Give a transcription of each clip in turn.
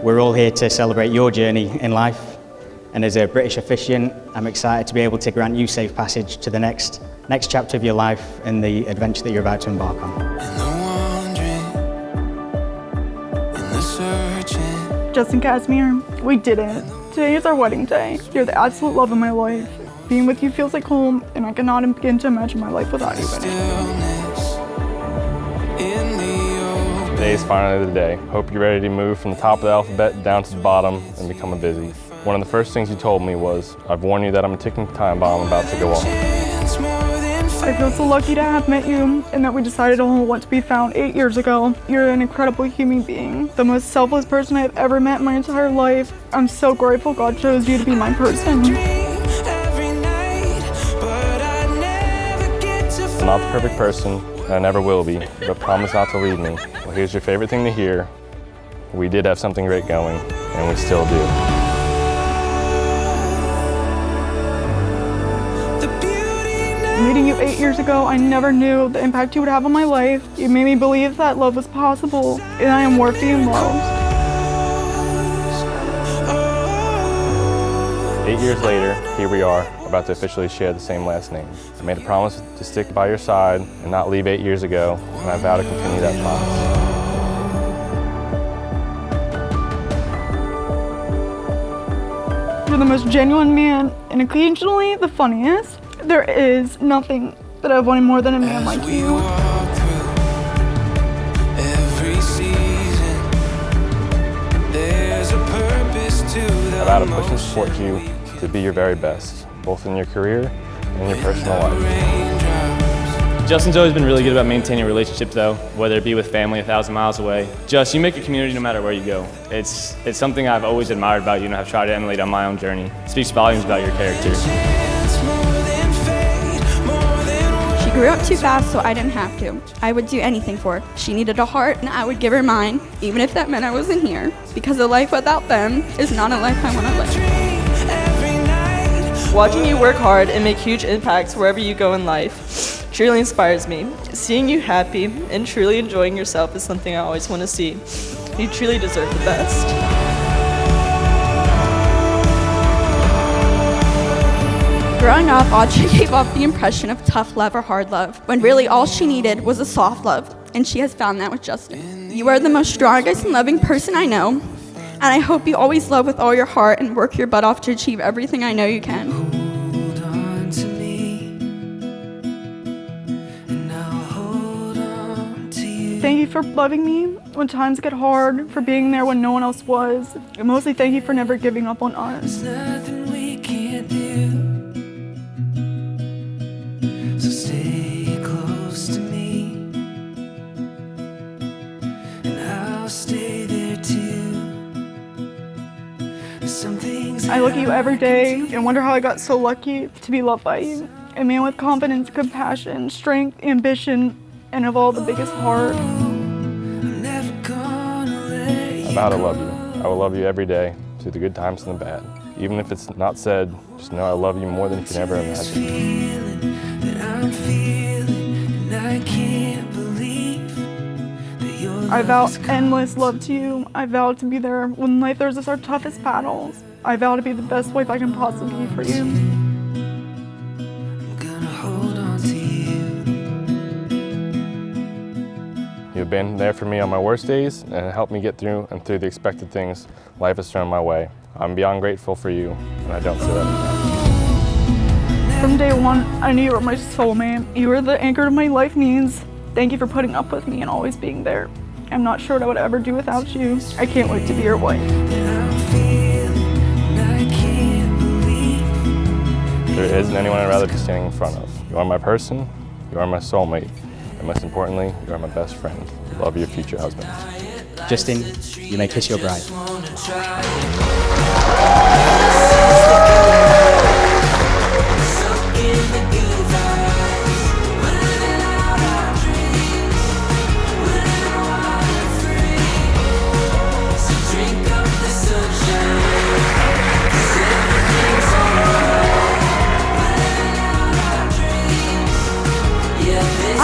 We're all here to celebrate your journey in life, and as a British officiant, I'm excited to be able to grant you safe passage to the next chapter of your life and the adventure that you're about to embark on. Justin Casimir, we did it. Today is our wedding day. You're the absolute love of my life. Being with you feels like home, and I cannot begin to imagine my life without you in it. Today is finally the day. Hope you're ready to move from the top of the alphabet down to the bottom and become a busy. One of the first things you told me was, I've warned you that I'm a ticking time bomb about to go off. I feel so lucky to have met you and that we decided on what to be found 8 years ago. You're an incredible human being, the most selfless person I've ever met in my entire life. I'm so grateful God chose you to be my person. I'm not the perfect person, and I never will be, but promise not to leave me. Well, here's your favorite thing to hear. We did have something great going, and we still do. Meeting you 8 years ago, I never knew the impact you would have on my life. You made me believe that love was possible, and I am worth being loved. 8 years later, here we are, about to officially share the same last name. I made a promise to stick by your side and not leave 8 years ago, and I vow to continue that promise. You're the most genuine man, and occasionally the funniest. There is nothing that I've wanted more than a man like you. I vow to push and support you to be your very best, both in your career and your personal life. Justin's always been really good about maintaining relationships though, whether it be with family 1,000 miles away. Just, you make a community no matter where you go. It's something I've always admired about you and I've tried to emulate on my own journey. It speaks volumes about your character. She grew up too fast, so I didn't have to. I would do anything for her. She needed a heart, and I would give her mine, even if that meant I wasn't here. Because a life without them is not a life I want to live. Watching you work hard and make huge impacts wherever you go in life truly inspires me. Seeing you happy and truly enjoying yourself is something I always want to see. You truly deserve the best. Growing up, Audrae gave off the impression of tough love or hard love, when really all she needed was a soft love, and she has found that with Justin. You are the most strongest and loving person I know, and I hope you always love with all your heart and work your butt off to achieve everything I know you can. Thank you for loving me when times get hard, for being there when no one else was, and mostly thank you for never giving up on us. I look at you every day and wonder how I got so lucky to be loved by you. A man with confidence, compassion, strength, ambition, and of all the biggest heart. I vow to love you. I will love you every day, through the good times and the bad. Even if it's not said, just know I love you more than you can ever imagine. I vow endless love to you. I vow to be there when life throws us our toughest battles. I vow to be the best wife I can possibly be for you. You've been there for me on my worst days and helped me get through the expected things life has thrown my way. I'm beyond grateful for you, and I don't say that enough. From day one, I knew you were my soulmate. You were the anchor to my life needs. Thank you for putting up with me and always being there. I'm not sure what I would ever do without you. I can't wait to be your wife. There isn't anyone I'd rather be standing in front of. You are my person, you are my soulmate, and most importantly, you are my best friend. Love, your future husband. Justin, you may kiss your bride.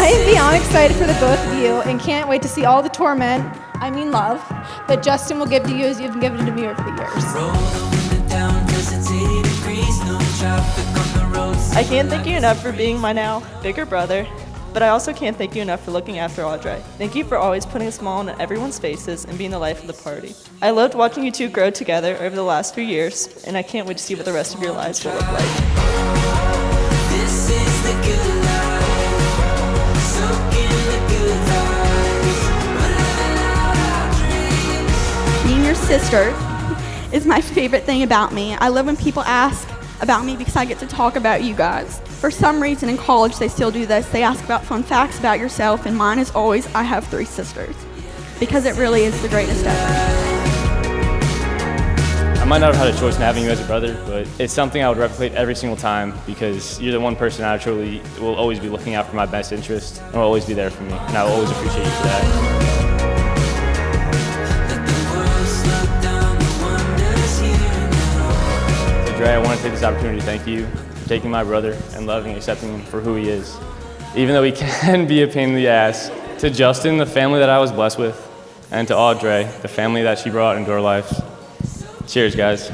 I am beyond excited for the both of you and can't wait to see all the torment I mean love, that Justin will give to you as you've given to me over the years. I can't thank you enough for being my now bigger brother, but I also can't thank you enough for looking after Audrae. Thank you for always putting a smile on everyone's faces and being the life of the party. I loved watching you two grow together over the last few years, and I can't wait to see what the rest of your lives will look like. This is the good life, soak in the good vibes. Being your sister is my favorite thing about me. I love when people ask about me because I get to talk about you guys. For some reason in college they still do this. They ask about fun facts about yourself, and mine is always, I have 3 sisters. Because it really is the greatest ever. I might not have had a choice in having you as a brother, but it's something I would replicate every single time because you're the one person I truly will always be looking out for my best interest and will always be there for me, and I will always appreciate you for that. Audrae, I want to take this opportunity to thank you for taking my brother and loving and accepting him for who he is. Even though he can be a pain in the ass, to Justin, the family that I was blessed with, and to Audrae, the family that she brought into our lives. Cheers, guys.